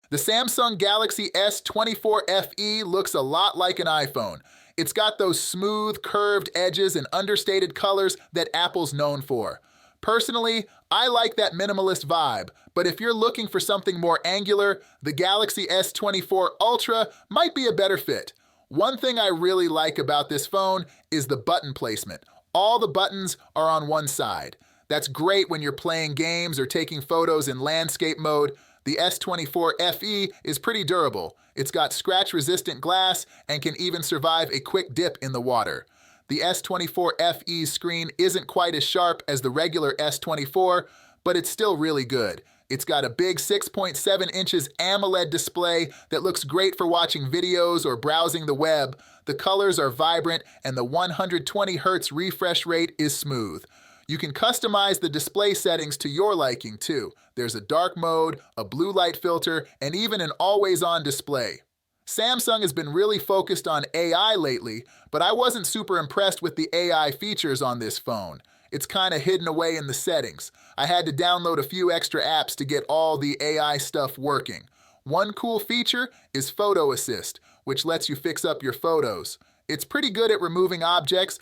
The Samsung Galaxy S24 FE looks a lot like an iPhone. It's got those smooth, curved edges and understated colors that Apple's known for. Personally, I like that minimalist vibe, but if you're looking for something more angular, the Galaxy S24 Ultra might be a better fit. One thing I really like about this phone is the button placement. All the buttons are on one side. That's great when you're playing games or taking photos in landscape mode. The S24 FE is pretty durable. It's got scratch-resistant glass and can even survive a quick dip in the water. The S24 FE's screen isn't quite as sharp as the regular S24, but it's still really good. It's got a big 6.7 inches AMOLED display that looks great for watching videos or browsing the web. The colors are vibrant and the 120 Hz refresh rate is smooth. You can customize the display settings to your liking too. There's a dark mode, a blue light filter, and even an always-on display. Samsung has been really focused on AI lately, but I wasn't super impressed with the AI features on this phone. It's kind of hidden away in the settings. I had to download a few extra apps to get all the AI stuff working. One cool feature is Photo Assist, which lets you fix up your photos. It's pretty good at removing objects.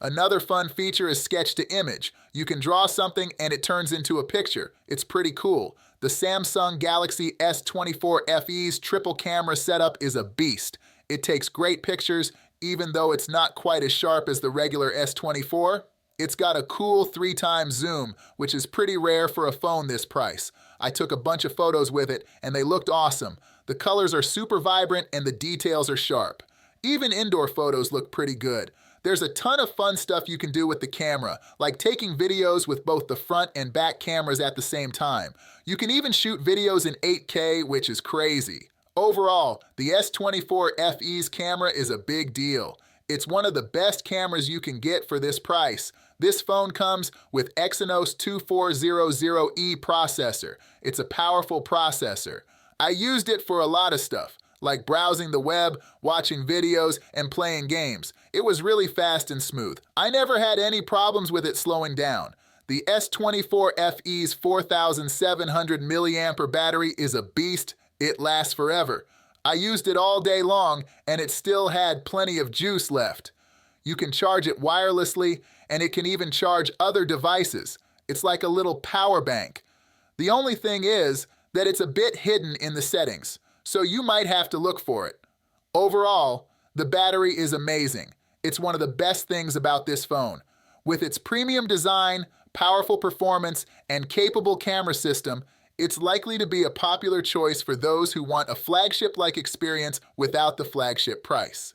Another fun feature is Sketch to Image. You can draw something and it turns into a picture. It's pretty cool. The Samsung Galaxy S24 FE's triple camera setup is a beast. It takes great pictures, even though it's not quite as sharp as the regular S24. It's got a cool 3x zoom, which is pretty rare for a phone this price. I took a bunch of photos with it and they looked awesome. The colors are super vibrant and the details are sharp. Even indoor photos look pretty good. There's a ton of fun stuff you can do with the camera, like taking videos with both the front and back cameras at the same time. You can even shoot videos in 8K, which is crazy. Overall, the S24 FE's camera is a big deal. It's one of the best cameras you can get for this price. This phone comes with Exynos 2400E processor. It's a powerful processor. I used it for a lot of stuff, like browsing the web, watching videos, and playing games. It was really fast and smooth. I never had any problems with it slowing down. The S24 FE's 4,700 milliampere battery is a beast. It lasts forever. I used it all day long, and it still had plenty of juice left. You can charge it wirelessly, and it can even charge other devices. It's like a little power bank. The only thing is that it's a bit hidden in the settings, so you might have to look for it. Overall, the battery is amazing. It's one of the best things about this phone. With its premium design, powerful performance, and capable camera system, it's likely to be a popular choice for those who want a flagship-like experience without the flagship price.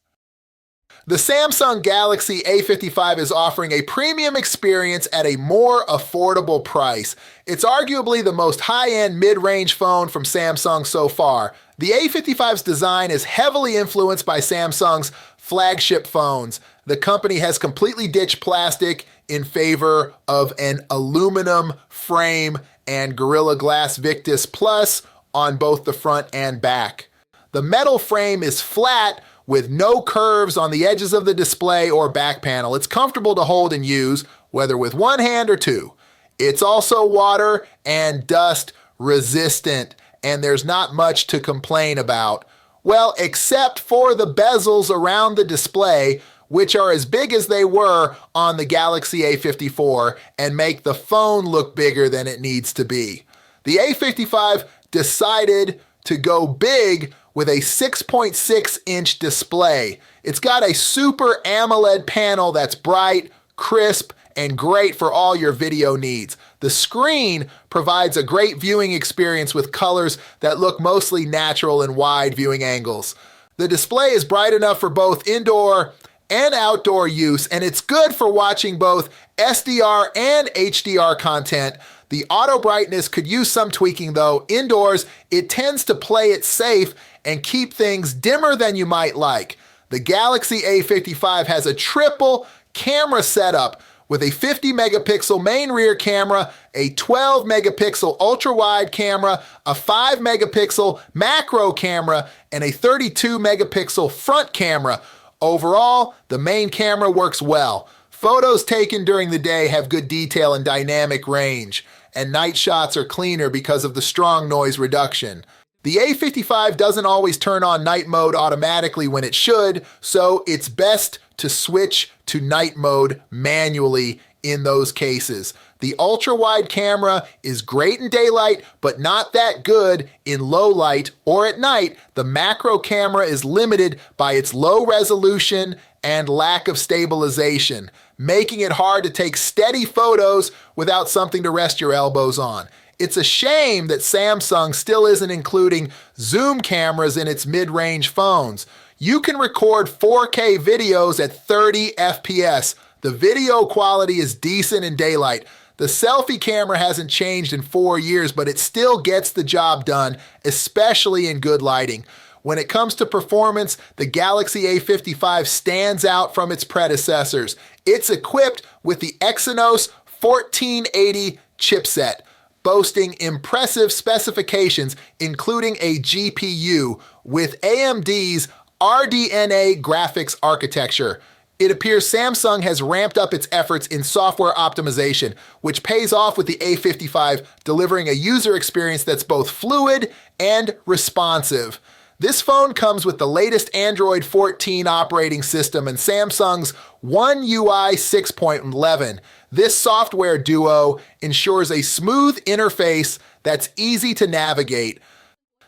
The Samsung Galaxy A55 is offering a premium experience at a more affordable price. It's arguably the most high-end mid-range phone from Samsung so far. The A55's design is heavily influenced by Samsung's flagship phones. The company has completely ditched plastic in favor of an aluminum frame and Gorilla Glass Victus Plus on both the front and back. The metal frame is flat with no curves on the edges of the display or back panel. It's comfortable to hold and use, whether with one hand or two. It's also water and dust resistant, and there's not much to complain about. Well, except for the bezels around the display, which are as big as they were on the Galaxy A54 and make the phone look bigger than it needs to be. The A55 decided to go big with a 6.6-inch display. It's got a super AMOLED panel that's bright, crisp, and great for all your video needs. The screen provides a great viewing experience with colors that look mostly natural in wide viewing angles. The display is bright enough for both indoor and outdoor use, and it's good for watching both SDR and HDR content. The auto brightness could use some tweaking though. Indoors, it tends to play it safe and keep things dimmer than you might like. The Galaxy A55 has a triple camera setup with a 50 megapixel main rear camera, a 12 megapixel ultra wide camera, a 5 megapixel macro camera, and a 32 megapixel front camera. Overall, the main camera works well. Photos taken during the day have good detail and dynamic range, and night shots are cleaner because of the strong noise reduction. The A55 doesn't always turn on night mode automatically when it should, so it's best to switch to night mode manually in those cases. The ultra-wide camera is great in daylight, but not that good in low light or at night. The macro camera is limited by its low resolution and lack of stabilization, making it hard to take steady photos without something to rest your elbows on. It's a shame that Samsung still isn't including zoom cameras in its mid-range phones. You can record 4K videos at 30 FPS. The video quality is decent in daylight. The selfie camera hasn't changed in 4 years, but it still gets the job done, especially in good lighting. When it comes to performance, the Galaxy A55 stands out from its predecessors. It's equipped with the Exynos 1480 chipset, boasting impressive specifications, including a GPU with AMD's RDNA graphics architecture. It appears Samsung has ramped up its efforts in software optimization, which pays off with the A55 delivering a user experience that's both fluid and responsive. This phone comes with the latest Android 14 operating system and Samsung's One UI 6.11. This software duo ensures a smooth interface that's easy to navigate.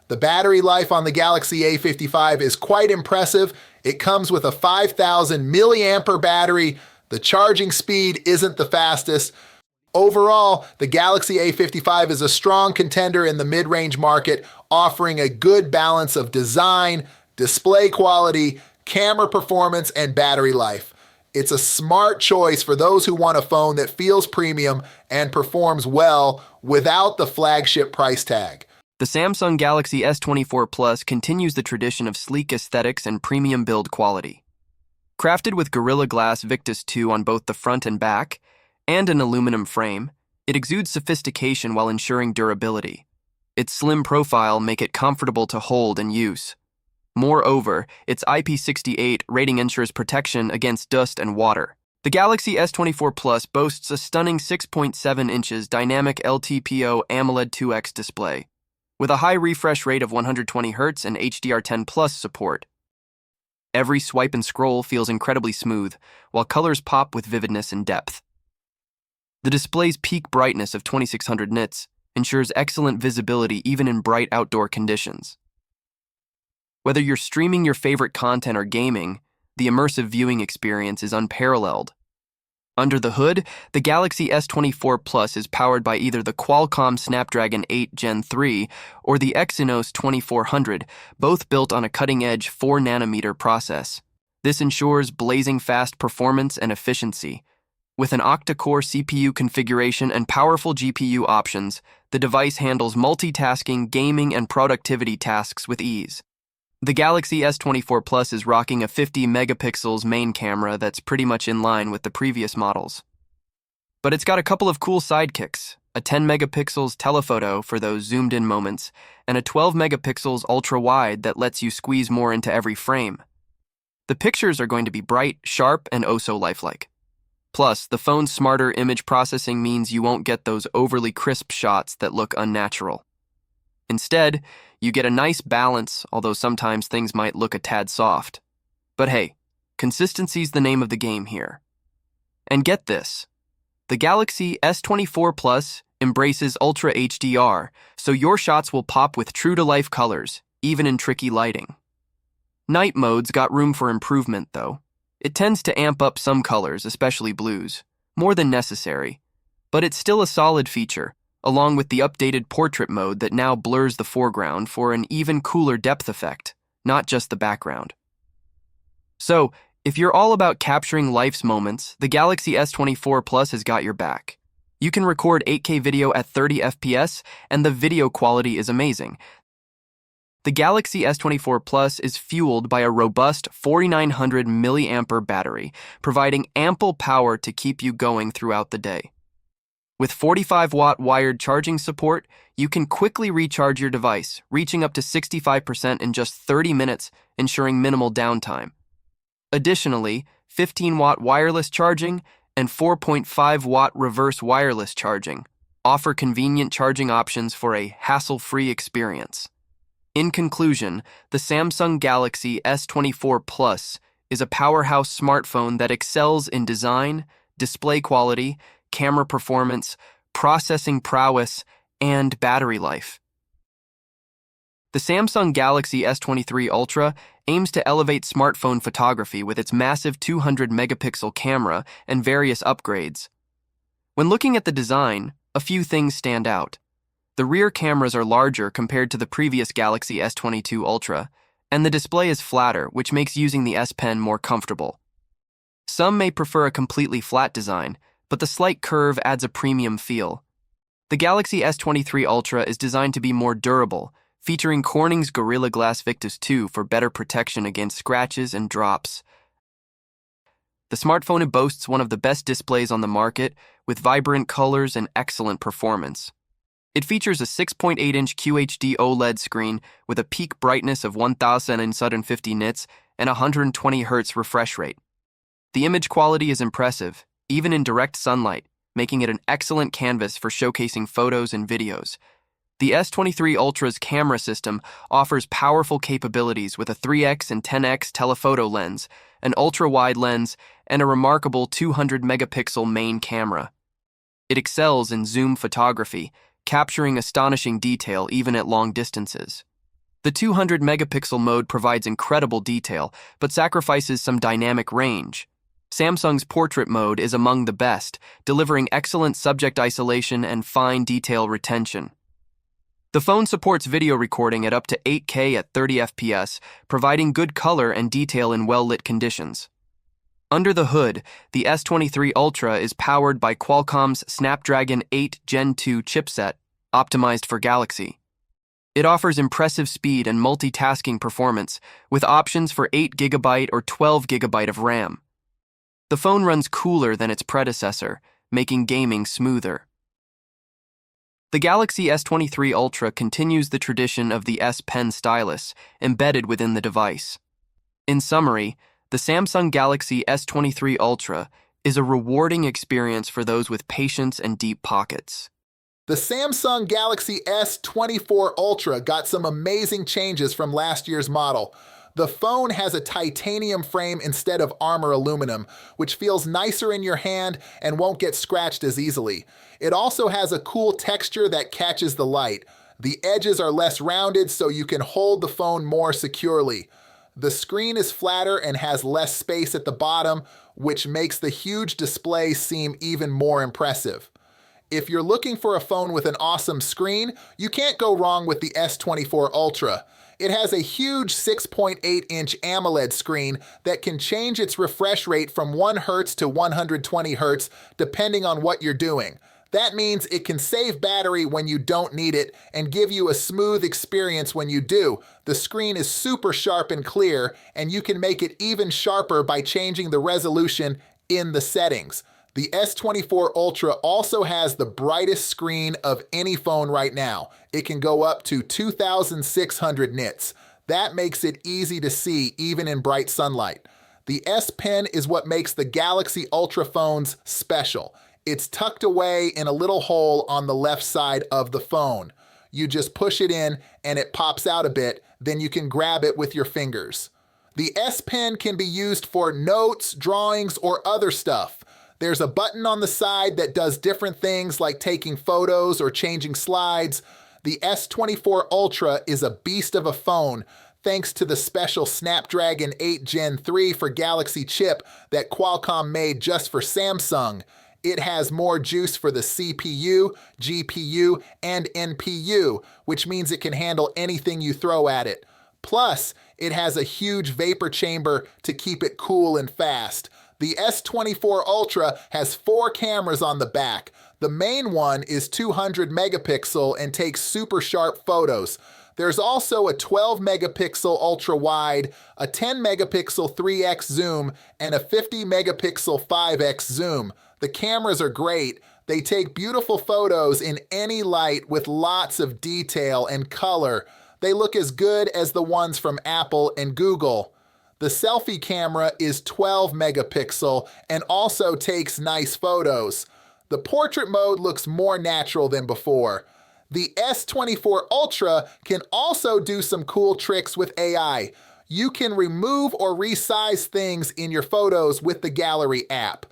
The battery life on the Galaxy A55 is quite impressive. It comes with a 5,000 milliampere battery. The charging speed isn't the fastest. Overall, the Galaxy A55 is a strong contender in the mid-range market, offering a good balance of design, display quality, camera performance, and battery life. It's a smart choice for those who want a phone that feels premium and performs well without the flagship price tag. The Samsung Galaxy S24 Plus continues the tradition of sleek aesthetics and premium build quality. Crafted with Gorilla Glass Victus 2 on both the front and back, and an aluminum frame, it exudes sophistication while ensuring durability. Its slim profile makes it comfortable to hold and use. Moreover, its IP68 rating ensures protection against dust and water. The Galaxy S24 Plus boasts a stunning 6.7 inches dynamic LTPO AMOLED 2X display, with a high refresh rate of 120Hz and HDR10 Plus support. Every swipe and scroll feels incredibly smooth, while colors pop with vividness and depth. The display's peak brightness of 2600 nits ensures excellent visibility even in bright outdoor conditions. Whether you're streaming your favorite content or gaming, the immersive viewing experience is unparalleled. Under the hood, the Galaxy S24 Plus is powered by either the Qualcomm Snapdragon 8 Gen 3 or the Exynos 2400, both built on a cutting-edge 4nm process. This ensures blazing fast performance and efficiency. With an octa-core CPU configuration and powerful GPU options, the device handles multitasking, gaming, and productivity tasks with ease. The Galaxy S24 Plus is rocking a 50 megapixels main camera that's pretty much in line with the previous models. But it's got a couple of cool sidekicks, a 10 megapixels telephoto for those zoomed-in moments, and a 12 megapixels ultra-wide that lets you squeeze more into every frame. The pictures are going to be bright, sharp, and oh so lifelike. Plus, the phone's smarter image processing means you won't get those overly crisp shots that look unnatural. Instead, you get a nice balance, although sometimes things might look a tad soft. But hey, consistency's the name of the game here. And get this, the Galaxy S24 Plus embraces Ultra HDR, so your shots will pop with true-to-life colors, even in tricky lighting. Night mode's got room for improvement, though. It tends to amp up some colors, especially blues, more than necessary, but it's still a solid feature, along with the updated portrait mode that now blurs the foreground for an even cooler depth effect, not just the background. So, if you're all about capturing life's moments, the Galaxy S24 Plus has got your back. You can record 8K video at 30 FPS, and the video quality is amazing. The Galaxy S24 Plus is fueled by a robust 4900 mAh battery, providing ample power to keep you going throughout the day. With 45-watt wired charging support, you can quickly recharge your device, reaching up to 65% in just 30 minutes, ensuring minimal downtime. Additionally, 15-watt wireless charging and 4.5-watt reverse wireless charging offer convenient charging options for a hassle-free experience. In conclusion, the Samsung Galaxy S24 Plus is a powerhouse smartphone that excels in design, display quality, camera performance, processing prowess, and battery life. The Samsung Galaxy S23 Ultra aims to elevate smartphone photography with its massive 200-megapixel camera and various upgrades. When looking at the design, a few things stand out. The rear cameras are larger compared to the previous Galaxy S22 Ultra, and the display is flatter, which makes using the S Pen more comfortable. Some may prefer a completely flat design, but the slight curve adds a premium feel. The Galaxy S23 Ultra is designed to be more durable, featuring Corning's Gorilla Glass Victus 2 for better protection against scratches and drops. The smartphone boasts one of the best displays on the market, with vibrant colors and excellent performance. It features a 6.8-inch QHD OLED screen with a peak brightness of 1050 nits and 120 Hz refresh rate. The image quality is impressive, even in direct sunlight, making it an excellent canvas for showcasing photos and videos. The S23 Ultra's camera system offers powerful capabilities with a 3x and 10x telephoto lens, an ultra-wide lens, and a remarkable 200-megapixel main camera. It excels in zoom photography, capturing astonishing detail even at long distances. The 200-megapixel mode provides incredible detail, but sacrifices some dynamic range. Samsung's portrait mode is among the best, delivering excellent subject isolation and fine detail retention. The phone supports video recording at up to 8K at 30 FPS, providing good color and detail in well-lit conditions. Under the hood, the S23 Ultra is powered by Qualcomm's Snapdragon 8 Gen 2 chipset, optimized for Galaxy. It offers impressive speed and multitasking performance, with options for 8GB or 12GB of RAM. The phone runs cooler than its predecessor, making gaming smoother. The Galaxy S23 Ultra continues the tradition of the S Pen stylus embedded within the device. In summary, the Samsung Galaxy S23 Ultra is a rewarding experience for those with patience and deep pockets. The Samsung Galaxy S24 Ultra got some amazing changes from last year's model. The phone has a titanium frame instead of armor aluminum, which feels nicer in your hand and won't get scratched as easily. It also has a cool texture that catches the light. The edges are less rounded so you can hold the phone more securely. The screen is flatter and has less space at the bottom, which makes the huge display seem even more impressive. If you're looking for a phone with an awesome screen, you can't go wrong with the S24 Ultra. It has a huge 6.8-inch AMOLED screen that can change its refresh rate from 1 Hz to 120 Hz depending on what you're doing. That means it can save battery when you don't need it and give you a smooth experience when you do. The screen is super sharp and clear, and you can make it even sharper by changing the resolution in the settings. The S24 Ultra also has the brightest screen of any phone right now. It can go up to 2,600 nits. That makes it easy to see even in bright sunlight. The S Pen is what makes the Galaxy Ultra phones special. It's tucked away in a little hole on the left side of the phone. You just push it in and it pops out a bit, then you can grab it with your fingers. The S Pen can be used for notes, drawings, or other stuff. There's a button on the side that does different things like taking photos or changing slides. The S24 Ultra is a beast of a phone thanks to the special Snapdragon 8 Gen 3 for Galaxy chip that Qualcomm made just for Samsung. It has more juice for the CPU, GPU, and NPU, which means it can handle anything you throw at it. Plus, it has a huge vapor chamber to keep it cool and fast. The S24 Ultra has 4 cameras on the back. The main one is 200 megapixel and takes super sharp photos. There's also a 12 megapixel ultra wide, a 10 megapixel 3x zoom, and a 50 megapixel 5x zoom. The cameras are great. They take beautiful photos in any light with lots of detail and color. They look as good as the ones from Apple and Google. The selfie camera is 12 megapixel and also takes nice photos. The portrait mode looks more natural than before. The S24 Ultra can also do some cool tricks with AI. You can remove or resize things in your photos with the Gallery app.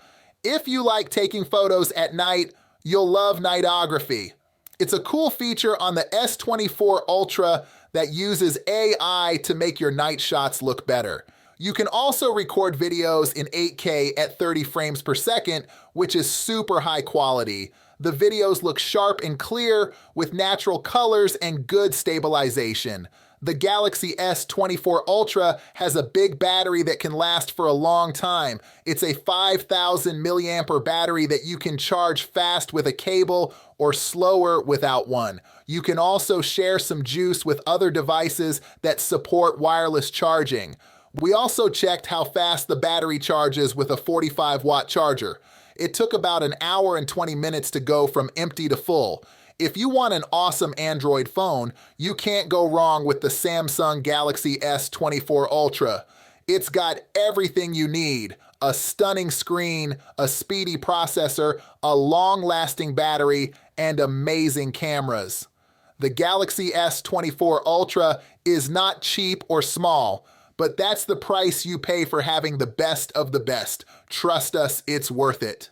If you like taking photos at night, you'll love nightography. It's a cool feature on the S24 Ultra that uses AI to make your night shots look better. You can also record videos in 8K at 30 frames per second, which is super high quality. The videos look sharp and clear with natural colors and good stabilization. The Galaxy S24 Ultra has a big battery that can last for a long time. It's a 5,000 milliampere battery that you can charge fast with a cable or slower without one. You can also share some juice with other devices that support wireless charging. We also checked how fast the battery charges with a 45-watt charger. It took about an hour and 20 minutes to go from empty to full. If you want an awesome Android phone, you can't go wrong with the Samsung Galaxy S24 Ultra. It's got everything you need: a stunning screen, a speedy processor, a long-lasting battery, and amazing cameras. The Galaxy S24 Ultra is not cheap or small, but that's the price you pay for having the best of the best. Trust us, it's worth it.